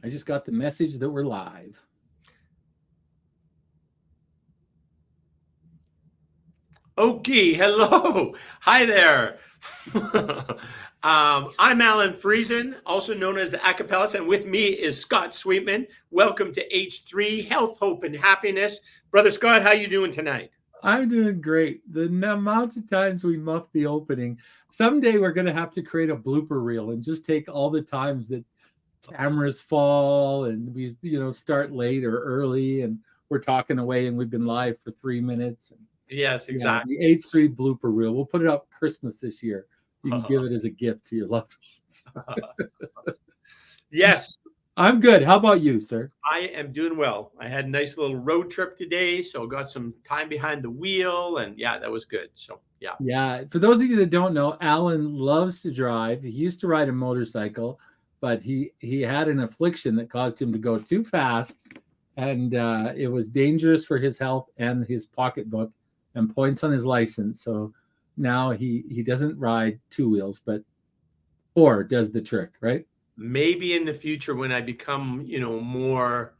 I just got the message that we're live. Okay, hello. Hi there. I'm Alan Friesen, also known as the Acapellas, and with me is Scott Sweetman. Welcome to H3 Health, Hope, and Happiness. Brother Scott, how you doing tonight? I'm doing great. The amount of times we muff the opening. Someday we're going to have to create a blooper reel and just take all the times that cameras fall and we, start late or early and we're talking away and we've been live for 3 minutes. And, Yes, yeah, exactly. the H3 blooper reel. We'll put it up Christmas this year. You can give it as a gift to your loved ones. Yes, I'm good. How about you, sir? I am doing well. I had a nice little road trip today, so got some time behind the wheel, and yeah, that was good. So, yeah. Yeah, for those of you that don't know, Alan loves to drive. He used to ride a motorcycle, but he had an affliction that caused him to go too fast, and it was dangerous for his health and his pocketbook and points on his license. So now he doesn't ride two wheels, but four does the trick, right? Maybe in the future when I become, more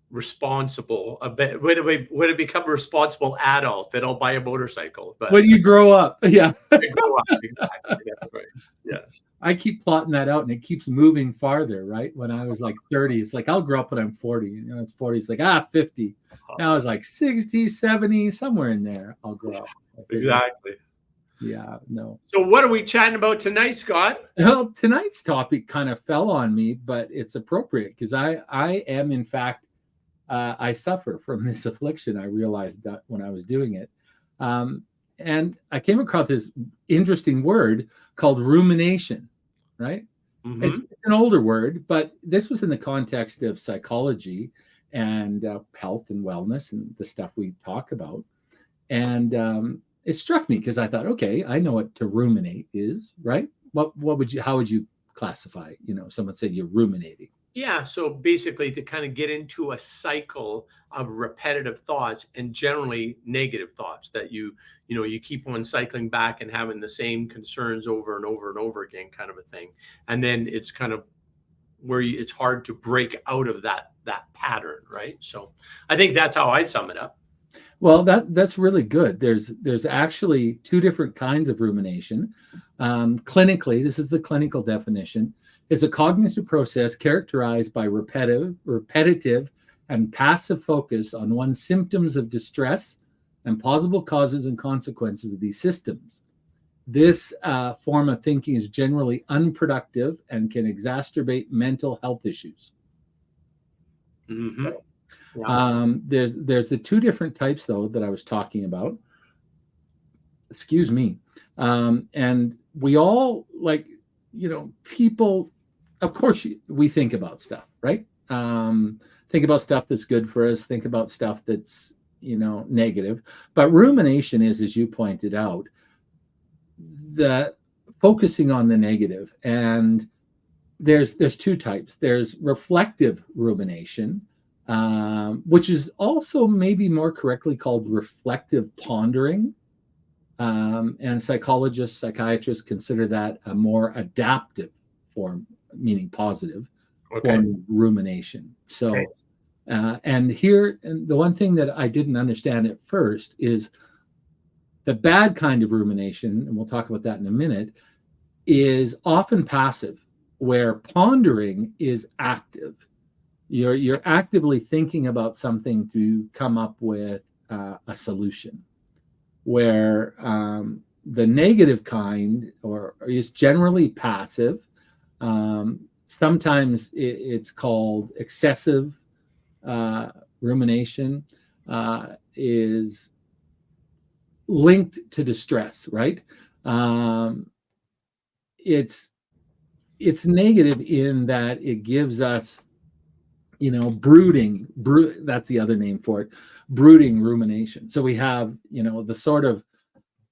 responsible, a bit when I become a responsible adult, that I'll buy a motorcycle. But When you grow up, yeah. I grow up, exactly. That's right. Yes. I keep plotting that out and it keeps moving farther, right? When I was like 30, it's like, I'll grow up when I'm 40. It's 40. It's like, 50. Now it's like 60, 70, somewhere in there. I'll grow up. Exactly. Yeah, no. So what are we chatting about tonight, Scott? Well, tonight's topic kind of fell on me, but it's appropriate because I am, in fact, I suffer from this affliction. I realized that when I was doing it. And I came across this interesting word called rumination, right? Mm-hmm. It's an older word, but this was in the context of psychology and health and wellness and the stuff we talk about. And it struck me because I thought, okay, I know what to ruminate is, right? How would you classify? Someone said you're ruminating. Yeah, so basically to kind of get into a cycle of repetitive thoughts and generally negative thoughts that you keep on cycling back and having the same concerns over and over and over again, kind of a thing. And then it's kind of where it's hard to break out of that pattern, right? So I think that's how I'd sum it up. Well, that's really good. There's actually two different kinds of rumination. Clinically, this is the clinical definition, is a cognitive process characterized by repetitive and passive focus on one's symptoms of distress and possible causes and consequences of these systems. This form of thinking is generally unproductive and can exacerbate mental health issues. Mm-hmm. So, there's the two different types though that I was talking about. Excuse me. And we all people, of course we think about stuff, right? Think about stuff that's good for us, think about stuff that's, negative. But rumination is, as you pointed out, the focusing on the negative. And there's two types. There's reflective rumination, which is also maybe more correctly called reflective pondering. And psychologists, psychiatrists consider that a more adaptive form, meaning positive, form of rumination. So, okay. And the one thing that I didn't understand at first is the bad kind of rumination, and we'll talk about that in a minute, is often passive, where pondering is active. You're actively thinking about something to come up with a solution, where the negative kind is generally passive. Sometimes it's called excessive rumination, is linked to distress, right? It's negative in that it gives us, brooding. That's the other name for it, brooding rumination. So we have, the sort of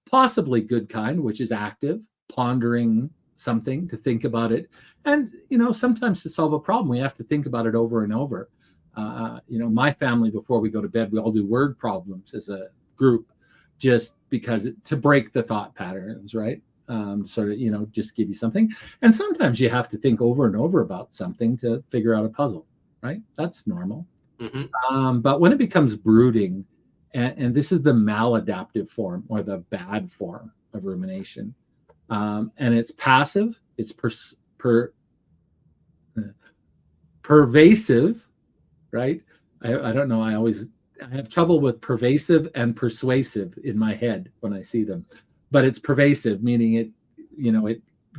possibly good kind, which is active, pondering something to think about it. And, sometimes to solve a problem, we have to think about it over and over. My family, before we go to bed, we all do word problems as a group, just because to break the thought patterns, right? Sort of, just give you something. And sometimes you have to think over and over about something to figure out a puzzle. right? That's normal. Mm-hmm. But when it becomes brooding, and this is the maladaptive form or the bad form of rumination, and it's passive, it's pervasive, right? I don't know. I have trouble with pervasive and persuasive in my head when I see them, but it's pervasive, meaning it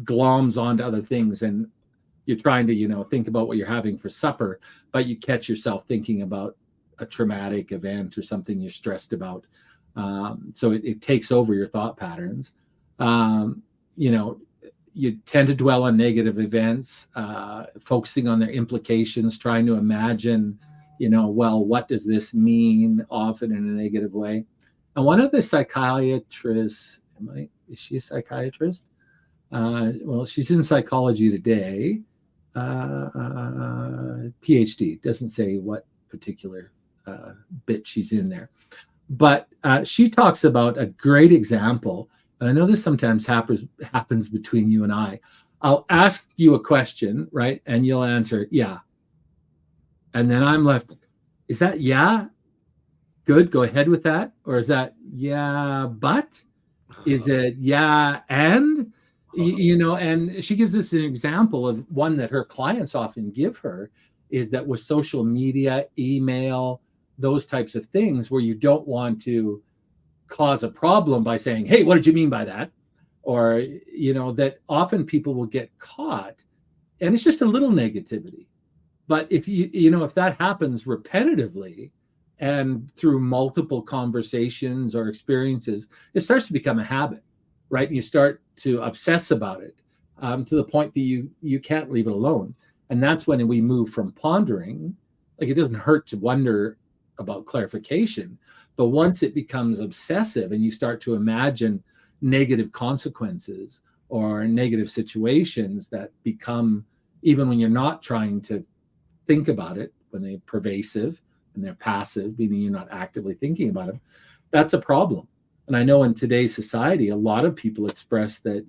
gloms onto other things, and you're trying to think about what you're having for supper, but you catch yourself thinking about a traumatic event or something you're stressed about. So it takes over your thought patterns. Um, you know, you tend to dwell on negative events, focusing on their implications, trying to imagine, well, what does this mean, often in a negative way. And one of the psychiatrists, is she a psychiatrist? Well, she's in psychology today, PhD, doesn't say what particular bit she's in there. But she talks about a great example, and I know this sometimes happens between you and I. I'll ask you a question, right? And you'll answer, yeah. And then I'm left, is that yeah? Good, go ahead with that. Or is that yeah, but? Is it yeah, and? And she gives us an example of one that her clients often give her, is that with social media, email, those types of things, where you don't want to cause a problem by saying, hey, what did you mean by that? Or, that often people will get caught, and it's just a little negativity. But if that happens repetitively and through multiple conversations or experiences, it starts to become a habit, right? And you start to obsess about it, to the point that you can't leave it alone. And that's when we move from pondering. Like, it doesn't hurt to wonder about clarification, but once it becomes obsessive and you start to imagine negative consequences or negative situations that become, even when you're not trying to think about it, when they're pervasive and they're passive, meaning you're not actively thinking about them, that's a problem. And I know in today's society, a lot of people express that,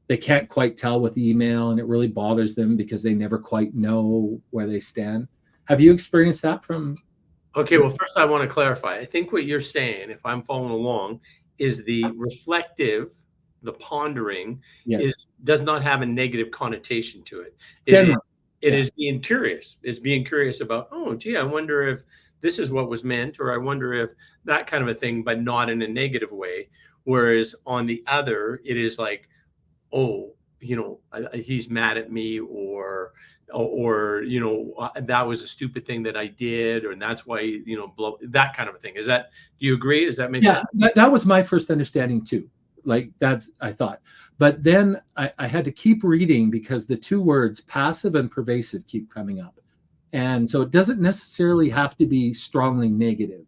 they can't quite tell with email, and it really bothers them because they never quite know where they stand. Have you experienced that from? Okay, well, first I want to clarify. I think what you're saying, if I'm following along, is the reflective, the pondering, Yes. does not have a negative connotation to it. Generally, It yeah. is being curious. It's being curious about, oh, gee, I wonder if this is what was meant, or I wonder if that kind of a thing, but not in a negative way. Whereas on the other, it is like, oh, he's mad at me, or that was a stupid thing that I did, and that's why, that kind of a thing. Do you agree? Does that make Yeah, sense? that was my first understanding too. Like, that's, I thought. But then I had to keep reading because the two words passive and pervasive keep coming up. And so it doesn't necessarily have to be strongly negative.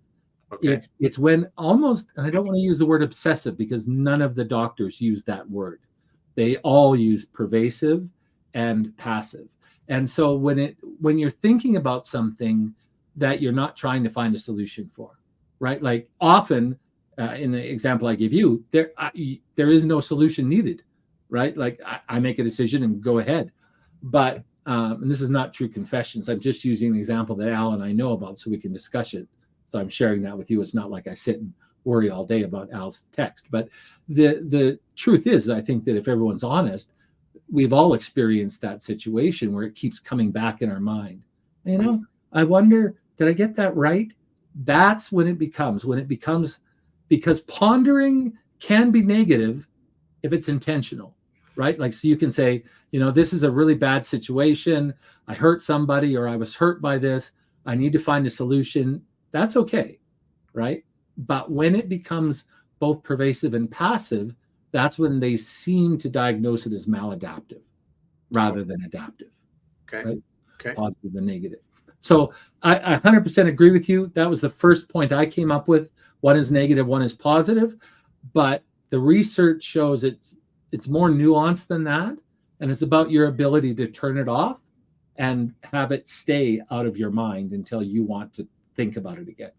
Okay. It's when almost, and I don't want to use the word obsessive because none of the doctors use that word. They all use pervasive and passive. And so when you're thinking about something that you're not trying to find a solution for, right? Like, often, in the example I give you, there is no solution needed, right? Like, I make a decision and go ahead. But and this is not true confessions. I'm just using an example that Al and I know about so we can discuss it. So I'm sharing that with you. It's not like I sit and worry all day about Al's text. But the truth is, I think that if everyone's honest, we've all experienced that situation where it keeps coming back in our mind. I wonder, did I get that right? That's when it becomes, because pondering can be negative if it's intentional, right? Like, so you can say, this is a really bad situation. I hurt somebody, or I was hurt by this. I need to find a solution. That's okay, right? But when it becomes both pervasive and passive, that's when they seem to diagnose it as maladaptive rather than adaptive. Okay. Right? Okay. Positive and negative. So I 100% agree with you. That was the first point I came up with. One is negative, one is positive. But the research shows it's more nuanced than that. And it's about your ability to turn it off and have it stay out of your mind until you want to think about it again.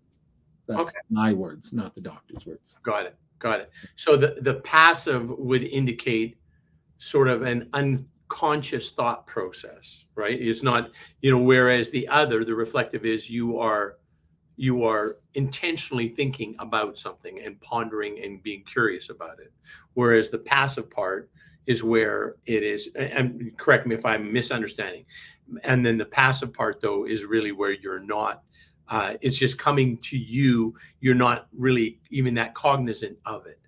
That's my words, not the doctor's words. Got it. So the passive would indicate sort of an conscious thought process, right? It's not, whereas the other, the reflective, is you are intentionally thinking about something and pondering and being curious about it. Whereas the passive part is where it is, and correct me if I'm misunderstanding. And then the passive part, though, is really where you're not, it's just coming to you. You're not really even that cognizant of it.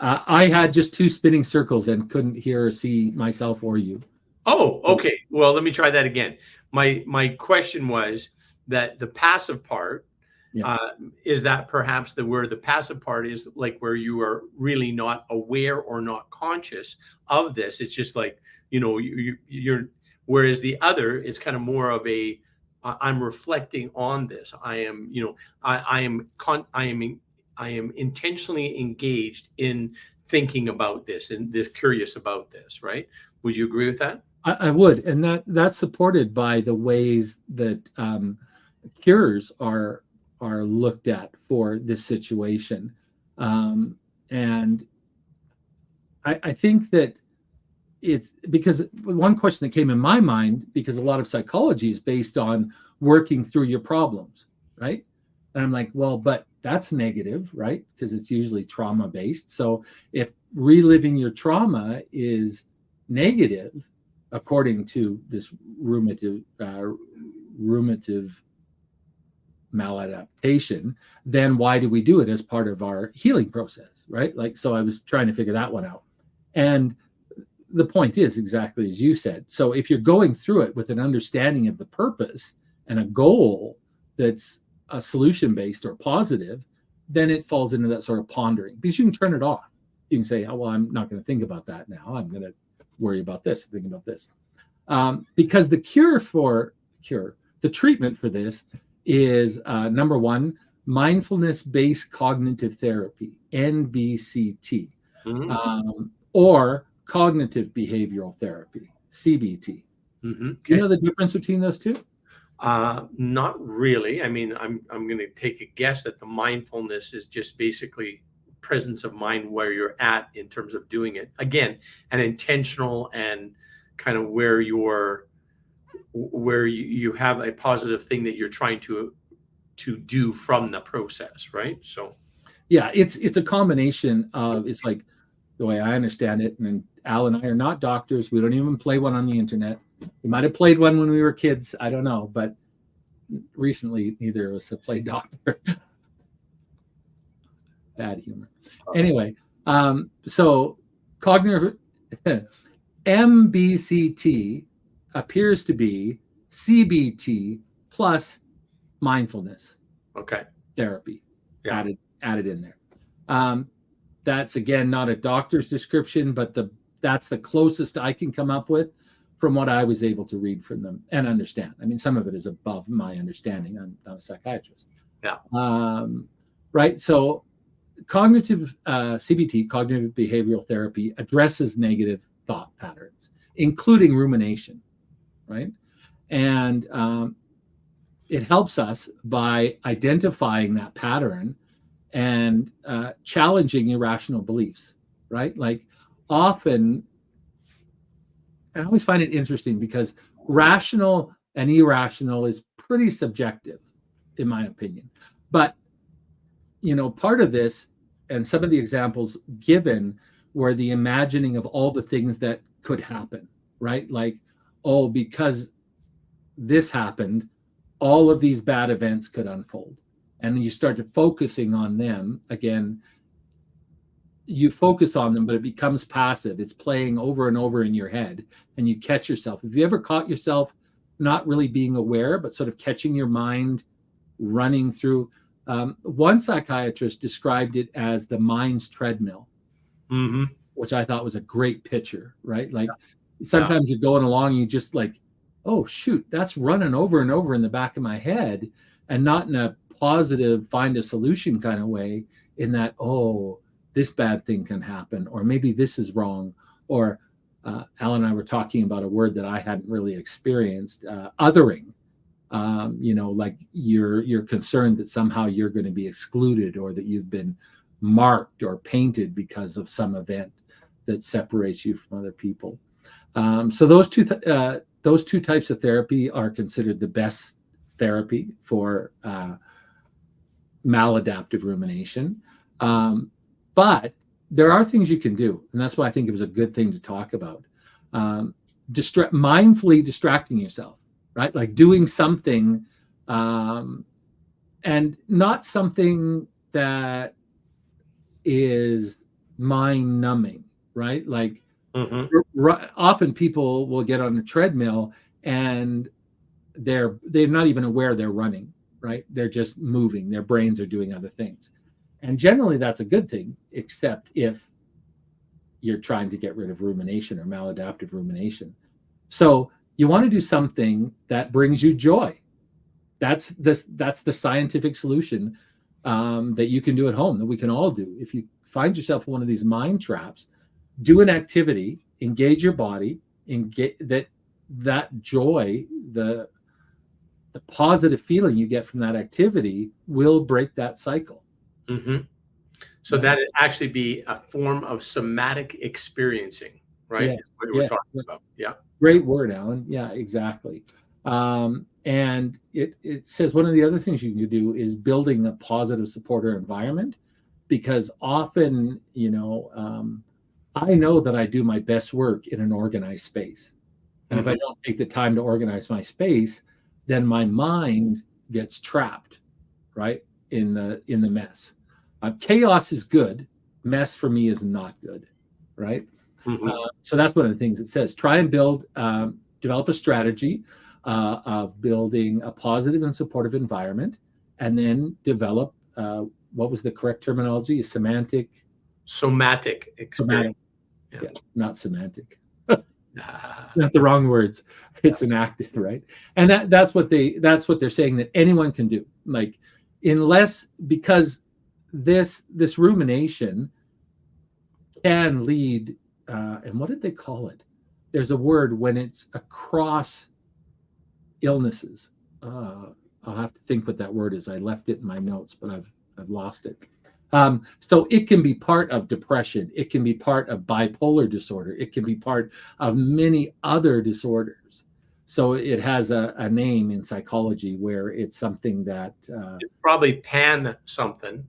I had just two spinning circles and couldn't hear or see myself or you. Oh, okay. Well, let me try that again. My question was that the passive part, Yeah. is that perhaps where the passive part is like where you are really not aware or not conscious of this. It's just like, you're, whereas the other is kind of more of a, I'm reflecting on this. I am, I am intentionally engaged in thinking about this and curious about this, right? Would you agree with that? I would, and that's supported by the ways that cures are looked at for this situation, and I think that it's because one question that came in my mind, because a lot of psychology is based on working through your problems, right? And I'm like, well, but that's negative, right? Because it's usually trauma based. So if reliving your trauma is negative, according to this ruminative maladaptation, then why do we do it as part of our healing process, right? Like, so I was trying to figure that one out. And the point is exactly as you said. So if you're going through it with an understanding of the purpose and a goal that's a solution based or positive, then it falls into that sort of pondering, because you can turn it off. You can say, oh, well, I'm not going to think about that now. I'm going to worry about this, think about this. Because the the treatment for this is number one, mindfulness-based cognitive therapy, NBCT, or cognitive behavioral therapy, CBT. Mm-hmm. Okay. Do you know the difference between those two? Not really. I mean, I'm going to take a guess that the mindfulness is just basically presence of mind where you're at in terms of doing it. Again, an intentional and kind of where you have a positive thing that you're trying to do from the process, right? So yeah, it's a combination of, it's like the way I understand it, and Al and I are not doctors. We don't even play one on the internet. We might have played one when we were kids. I don't know, but recently neither of us have played doctor. Bad humor. Anyway, so cognitive MBCT appears to be CBT plus mindfulness therapy added in there. That's again not a doctor's description, but that's the closest I can come up with from what I was able to read from them and understand. I mean, some of it is above my understanding. I'm not a psychiatrist. Yeah. Right. So cognitive CBT, cognitive behavioral therapy, addresses negative thought patterns, including rumination, right? And it helps us by identifying that pattern and challenging irrational beliefs, right? Like often, I always find it interesting because rational and irrational is pretty subjective, in my opinion. But, part of this and some of the examples given were the imagining of all the things that could happen, right? Like, oh, because this happened, all of these bad events could unfold. And you start to focusing on them again. You focus on them, but it becomes passive. It's playing over and over in your head, and you catch yourself. Have you ever caught yourself not really being aware, but sort of catching your mind running through? One psychiatrist described it as the mind's treadmill, which I thought was a great picture, right? Like sometimes you're going along, and you just like, oh, shoot, that's running over and over in the back of my head, and not in a positive, find a solution kind of way, in that, oh, this bad thing can happen, or maybe this is wrong, or Al and I were talking about a word that I hadn't really experienced, othering. Like you're concerned that somehow you're going to be excluded, or that you've been marked or painted because of some event. that separates you from other people. So those two types of therapy are considered the best therapy for maladaptive rumination. But there are things you can do, and that's why I think it was a good thing to talk about. Mindfully distracting yourself, right? Like doing something, and not something that is mind numbing, right? Like often people will get on a treadmill and they're not even aware they're running, right? They're just moving. Their brains are doing other things. And generally that's a good thing, except if you're trying to get rid of rumination or maladaptive rumination. So you want to do something that brings you joy. That's the scientific solution that you can do at home, that we can all do. If you find yourself in one of these mind traps, do an activity, engage your body, and get that joy, the positive feeling you get from that activity will break that cycle. So that would actually be a form of somatic experiencing, right? Yeah. That's what we're talking about. Yeah. Great word, Alan. Yeah, exactly. And it says one of the other things you can do is building a positive supporter environment, because often, I know that I do my best work in an organized space. And if I don't take the time to organize my space, then my mind gets trapped, right, in the mess. Chaos is good. Mess for me is not good, right? So that's one of the things it says. Try and develop a strategy of building a positive and supportive environment, and then develop what was the correct terminology? Somatic experience. Yeah, not semantic. Not the wrong words. It's enacted, right? And that's what they're saying, that anyone can do. Like, because this rumination can lead, and what did they call it? There's a word when it's across illnesses. I'll have to think what that word is. I left it in my notes, but I've lost it. So it can be part of depression. It can be part of bipolar disorder. It can be part of many other disorders. So it has a name in psychology where it's something that it's probably something.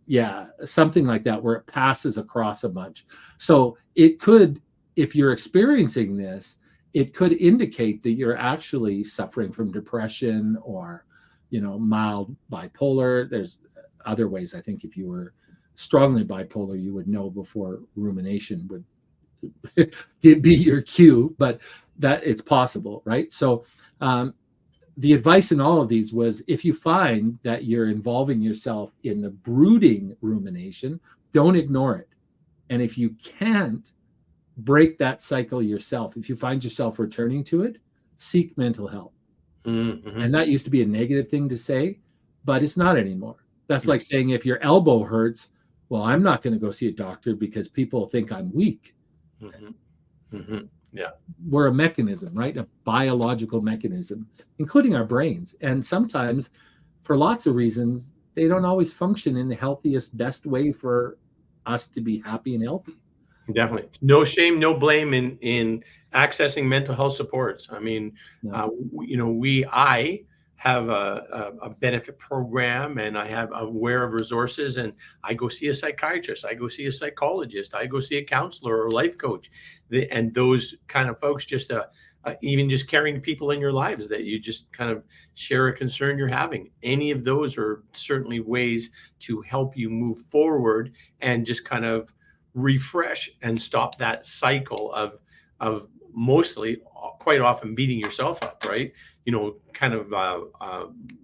Yeah, something like that, where it passes across a bunch. So it could, if you're experiencing this, it could indicate that you're actually suffering from depression or, mild bipolar. There's other ways. I think if you were strongly bipolar, you would know before rumination would be your cue, but that it's possible, right? So the advice in all of these was, if you find that you're involving yourself in the brooding rumination, don't ignore it. And if you can't break that cycle yourself, if you find yourself returning to it, seek mental help. And that used to be a negative thing to say, but it's not anymore. That's like saying, if your elbow hurts, well, I'm not going to go see a doctor because people think I'm weak. Yeah. We're a mechanism, right? A biological mechanism, including our brains. And sometimes, for lots of reasons, they don't always function in the healthiest, best way for us to be happy and healthy. Definitely. No shame, no blame in accessing mental health supports. I mean, I have a benefit program, and I have aware of resources, and I go see a psychiatrist, I go see a psychologist, I go see a counselor or life coach, and those kind of folks, just even just carrying people in your lives that you just kind of share a concern you're having. Any of those are certainly ways to help you move forward and just kind of refresh and stop that cycle of mostly, quite often, beating yourself up, right? Kind of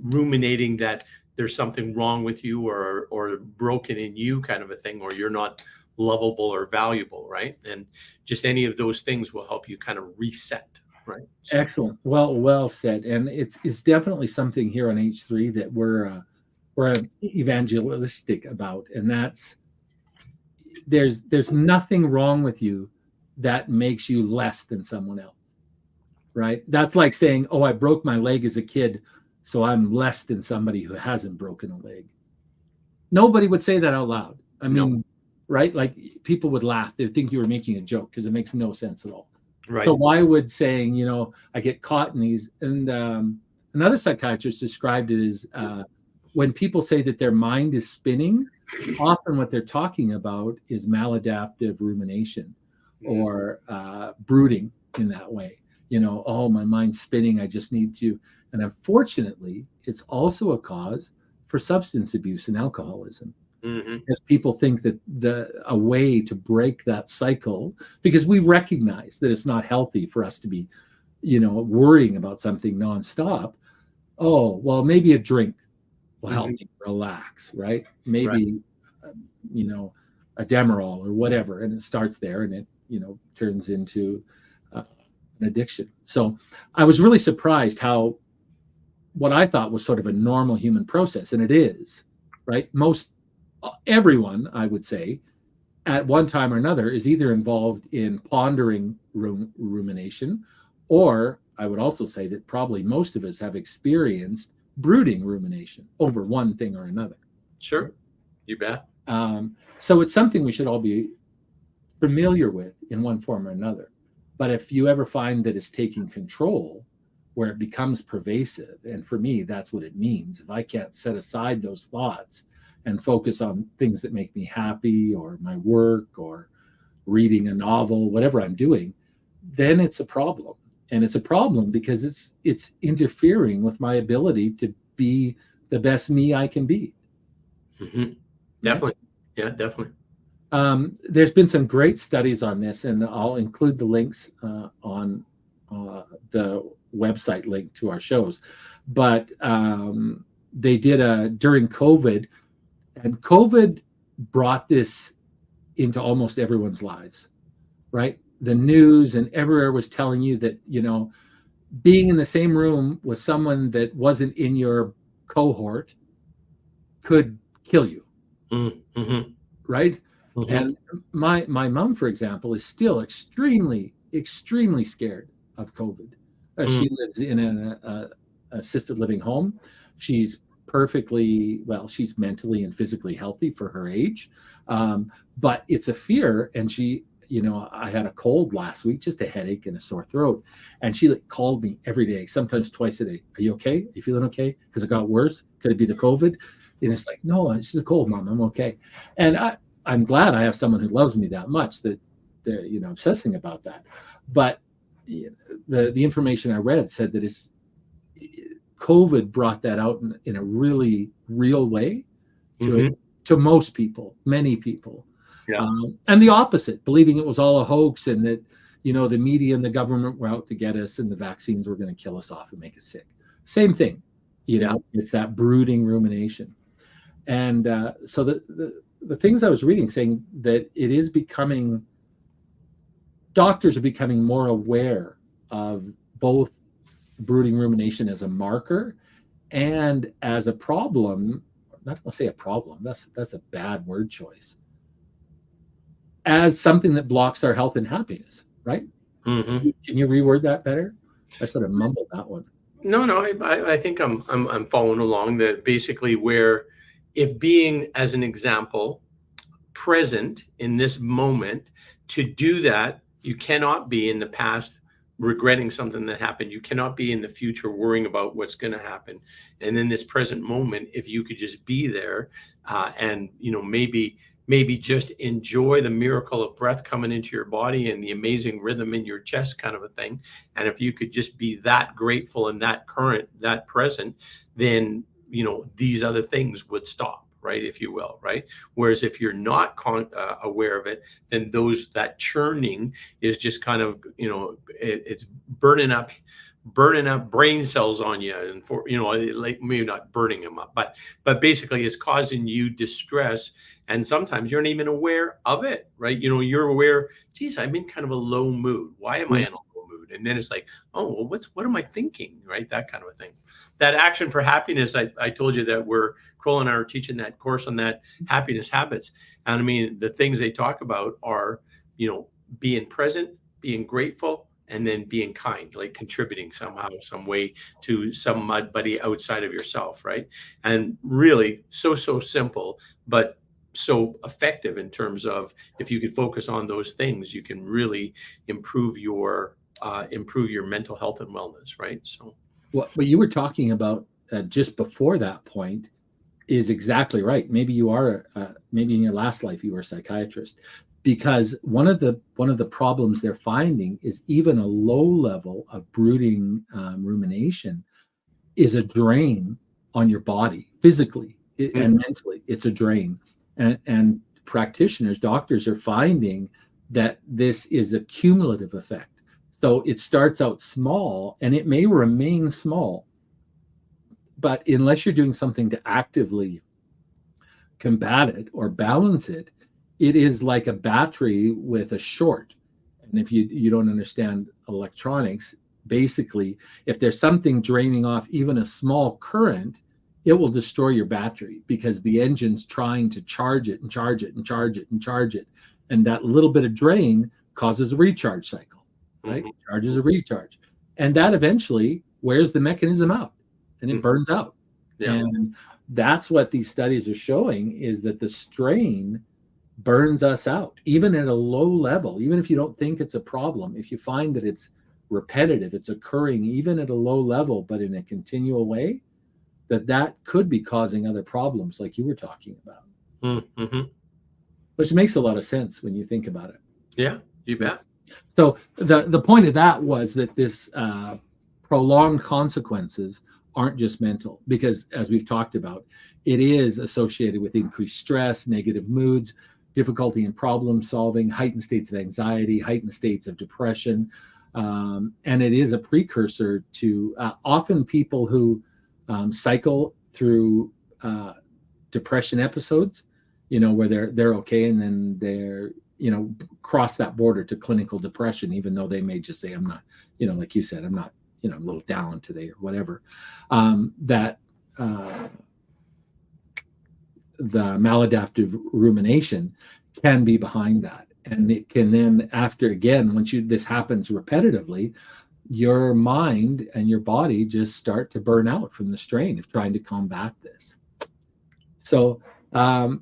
ruminating that there's something wrong with you or broken in you, kind of a thing, or you're not lovable or valuable, right? And just any of those things will help you kind of reset, right? So. Excellent. Well said. And it's definitely something here on H3 that we're evangelistic about, and that's, there's nothing wrong with you that makes you less than someone else, right? That's like saying, oh, I broke my leg as a kid, so I'm less than somebody who hasn't broken a leg. Nobody would say that out loud. I mean, right? Like people would laugh. They'd think you were making a joke because it makes no sense at all. Right. So why would saying, I get caught in these, and another psychiatrist described it as when people say that their mind is spinning, often what they're talking about is maladaptive rumination or brooding in that way. Oh, my mind's spinning. I just need to. And unfortunately, it's also a cause for substance abuse and alcoholism. Because people think that a way to break that cycle, because we recognize that it's not healthy for us to be, worrying about something nonstop. Oh, well, maybe a drink will help me relax, right? Maybe, a Demerol or whatever, and it starts there, and it, turns into an addiction. So I was really surprised how what I thought was sort of a normal human process, and it is, right? Everyone, I would say, at one time or another is either involved in pondering rumination, or I would also say that probably most of us have experienced brooding rumination over one thing or another. Sure, you bet. So it's something we should all be familiar with in one form or another. But if you ever find that it's taking control, where it becomes pervasive, and for me, that's what it means. If I can't set aside those thoughts and focus on things that make me happy, or my work, or reading a novel, whatever I'm doing, then it's a problem. And it's a problem because it's interfering with my ability to be the best me I can be. Definitely. Right? Yeah, definitely. There's been some great studies on this, and I'll include the links on the website link to our shows. But they did during COVID, and COVID brought this into almost everyone's lives, right? The news and everywhere was telling you that, being in the same room with someone that wasn't in your cohort could kill you, right? And my mom, for example, is still extremely, extremely scared of COVID. She lives in an assisted living home. She's she's mentally and physically healthy for her age, but it's a fear. And she, I had a cold last week, just a headache and a sore throat, and she called me every day, sometimes twice a day. Are you okay? Are you feeling okay? Has it got worse? Could it be the COVID? And it's like, no, it's just a cold, Mom. I'm okay. And I'm glad I have someone who loves me that much that they're, obsessing about that. But the information I read said that COVID brought that out in a really real way to most people, many people. Yeah. And the opposite, believing it was all a hoax, and that, the media and the government were out to get us, and the vaccines were going to kill us off and make us sick. Same thing, it's that brooding rumination. And so the things I was reading saying that it is doctors are becoming more aware of both brooding rumination as a marker and as a problem. Not going to say a problem, that's a bad word choice, as something that blocks our health and happiness, right? Can you reword that better? I sort of mumbled that one. No, I think I'm following along. That basically, where if being, as an example, present in this moment, to do that, you cannot be in the past regretting something that happened. You cannot be in the future worrying about what's going to happen. And in this present moment, if you could just be there and maybe just enjoy the miracle of breath coming into your body and the amazing rhythm in your chest, kind of a thing. And if you could just be that grateful and that current, that present, then these other things would stop, right, if you will, right? Whereas if you're not aware of it, then that churning is just kind of, it's burning up brain cells on you, and like maybe not burning them up, but basically it's causing you distress, and sometimes you're not even aware of it, right? You're aware, geez, I'm in kind of a low mood. Why am I in a low mood? And then it's like, oh, well, what am I thinking, right? That kind of a thing. That action for happiness, I told you that Kroll and I are teaching that course on that, happiness habits. And I mean, the things they talk about are, being present, being grateful, and then being kind, like contributing somehow, some way to somebody outside of yourself, right? And really so simple, but so effective in terms of, if you could focus on those things, you can really improve your mental health and wellness, right? So What you were talking about just before that point is exactly right. Maybe you are, maybe in your last life you were a psychiatrist, because one of the problems they're finding is even a low level of brooding rumination is a drain on your body physically and mentally. It's a drain, and practitioners, doctors are finding that this is a cumulative effect. So it starts out small and it may remain small, but unless you're doing something to actively combat it or balance it, it is like a battery with a short. And if you don't understand electronics, basically, if there's something draining off even a small current, it will destroy your battery, because the engine's trying to charge it and charge it and charge it and charge it. And that little bit of drain causes a recharge cycle, right? Charges a recharge. And that eventually wears the mechanism out and it burns out. Yeah. And that's what these studies are showing, is that the strain burns us out, even at a low level. Even if you don't think it's a problem, if you find that it's repetitive, it's occurring even at a low level, but in a continual way, that could be causing other problems like you were talking about. Which makes a lot of sense when you think about it. Yeah, you bet. So the point of that was that this prolonged consequences aren't just mental, because as we've talked about, it is associated with increased stress, negative moods, difficulty in problem solving, heightened states of anxiety, heightened states of depression. And it is a precursor to often people who cycle through depression episodes, where they're okay, and then they're, cross that border to clinical depression, even though they may just say, I'm not, like you said, I'm not, a little down today or whatever. The maladaptive rumination can be behind that. And it can then, after, again, once this happens repetitively, your mind and your body just start to burn out from the strain of trying to combat this. So, and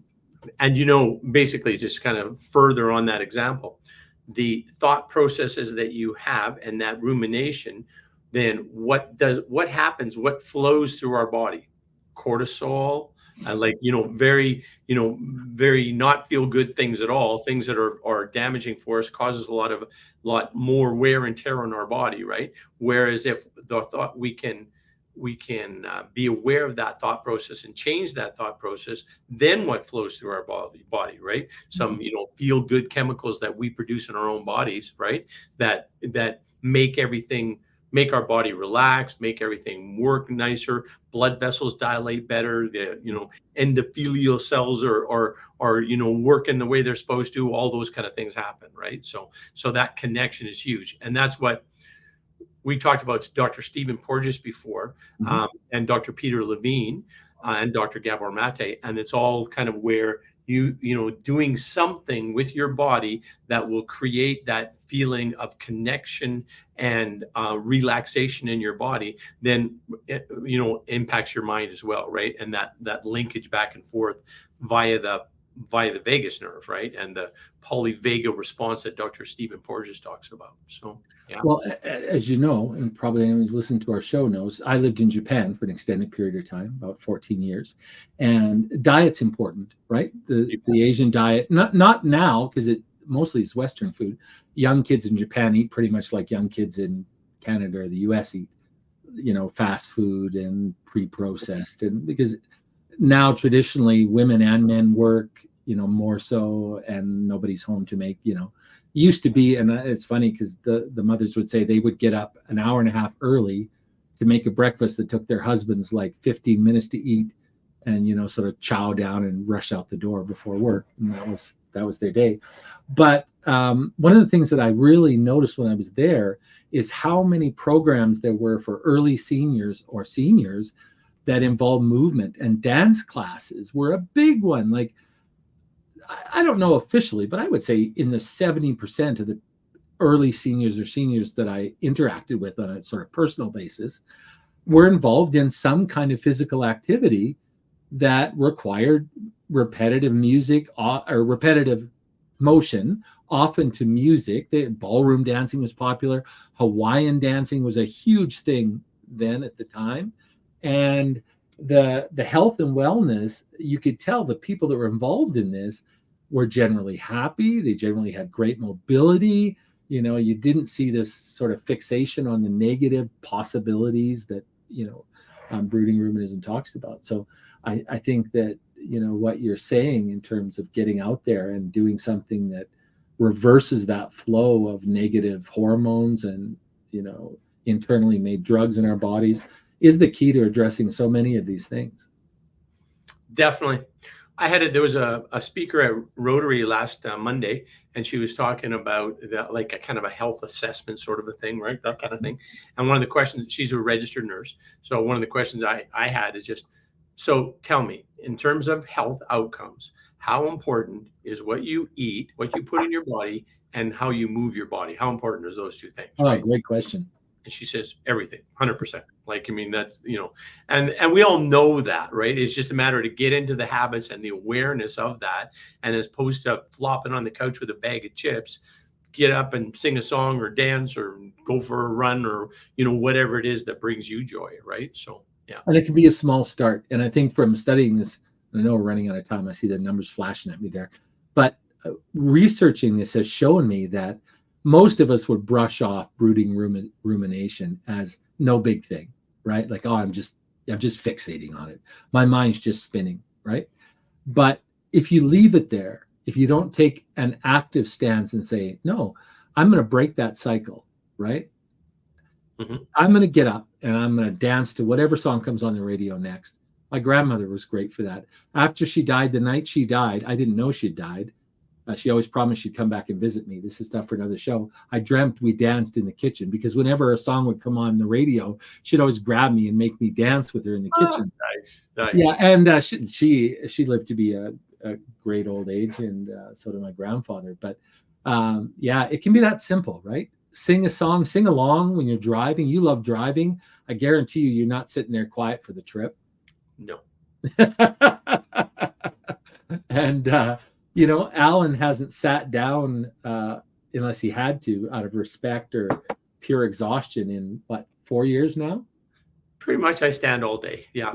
basically, just kind of further on that example, the thought processes that you have and that rumination, then what happens, what flows through our body? Cortisol, very not feel good things at all, things that are damaging for us, causes a lot more wear and tear on our body, right? Whereas if the thought, we can be aware of that thought process and change that thought process, then what flows through our body, right? Some feel good chemicals that we produce in our own bodies, right? That make our body relax, make everything work nicer, blood vessels dilate better, the endothelial cells are working the way they're supposed to, all those kind of things happen, right? So that connection is huge. And that's what we talked about Dr. Stephen Porges before, and Dr. Peter Levine, and Dr. Gabor Mate, and it's all kind of where doing something with your body that will create that feeling of connection and relaxation in your body, then it, impacts your mind as well, right? And that linkage back and forth via the vagus nerve, right? And the polyvagal response that Dr. Stephen Porges talks about. So, yeah. Well, as you know, and probably anyone who's listened to our show knows, I lived in Japan for an extended period of time, about 14 years. And diet's important, right? The Asian diet, not now, because it mostly is Western food. Young kids in Japan eat pretty much like young kids in Canada or the US eat, fast food and pre-processed. And because now traditionally women and men work, more so, and nobody's home to make, used to be. And it's funny because the mothers would say they would get up an hour and a half early to make a breakfast that took their husbands like 15 minutes to eat, and, sort of chow down and rush out the door before work. And that was their day. But one of the things that I really noticed when I was there is how many programs there were for early seniors or seniors that involve movement, and dance classes were a big one. Like, I don't know officially, but I would say in the 70% of the early seniors or seniors that I interacted with on a sort of personal basis were involved in some kind of physical activity that required repetitive music or repetitive motion, often to music. The ballroom dancing was popular. Hawaiian dancing was a huge thing then at the time. And the health and wellness, you could tell the people that were involved in this were generally happy. They generally had great mobility. You didn't see this sort of fixation on the negative possibilities that, brooding rumination talks about. So I think that, what you're saying in terms of getting out there and doing something that reverses that flow of negative hormones and, internally made drugs in our bodies is the key to addressing so many of these things. Definitely. There was a speaker at Rotary last Monday, and she was talking about like a kind of a health assessment sort of a thing, right? That kind of thing. And one of the questions, she's a registered nurse. So one of the questions I had is just, so tell me, in terms of health outcomes, how important is what you eat, what you put in your body, and how you move your body? How important is those two things? Oh, right? Great question. And she says everything, 100%. Like, I mean, that's, and we all know that, right? It's just a matter to get into the habits and the awareness of that. And as opposed to flopping on the couch with a bag of chips, get up and sing a song or dance or go for a run or, whatever it is that brings you joy, right? So, yeah. And it can be a small start. And I think from studying this, I know we're running out of time. I see the numbers flashing at me there. But researching this has shown me that most of us would brush off brooding rumination as no big thing, right? Like, oh, I'm just fixating on it. My mind's just spinning, right? But if you leave it there, if you don't take an active stance and say, no, I'm going to break that cycle, right? Mm-hmm. I'm going to get up and I'm going to dance to whatever song comes on the radio next. My grandmother was great for that. After she died, the night she died, I didn't know she'd died. She always promised she'd come back and visit me. This is stuff for another show. I dreamt we danced in the kitchen because whenever a song would come on the radio, she'd always grab me and make me dance with her in the kitchen. Nice. Yeah, and she lived to be a great old age, and so did my grandfather. But yeah, it can be that simple, right? Sing a song, sing along when you're driving. You love driving. I guarantee you're not sitting there quiet for the trip. No. And Alan hasn't sat down unless he had to out of respect or pure exhaustion in 4 years now? Pretty much I stand all day. Yeah.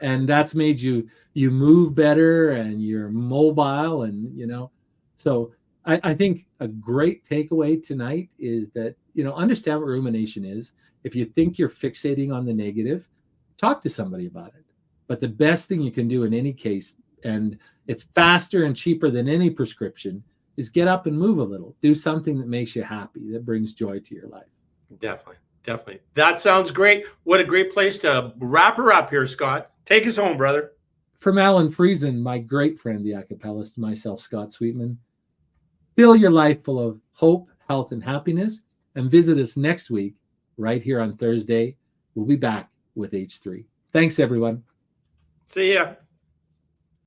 And that's made you move better and you're mobile and, so I think a great takeaway tonight is that, understand what rumination is. If you think you're fixating on the negative, talk to somebody about it. But the best thing you can do in any case, and it's faster and cheaper than any prescription, is get up and move a little. Do something that makes you happy, that brings joy to your life. Definitely. That sounds great. What a great place to wrap her up here, Scott. Take us home, brother. From Alan Friesen, my great friend, the acapellist, myself, Scott Sweetman, fill your life full of hope, health, and happiness, and visit us next week right here on Thursday. We'll be back with H3. Thanks, everyone. See ya.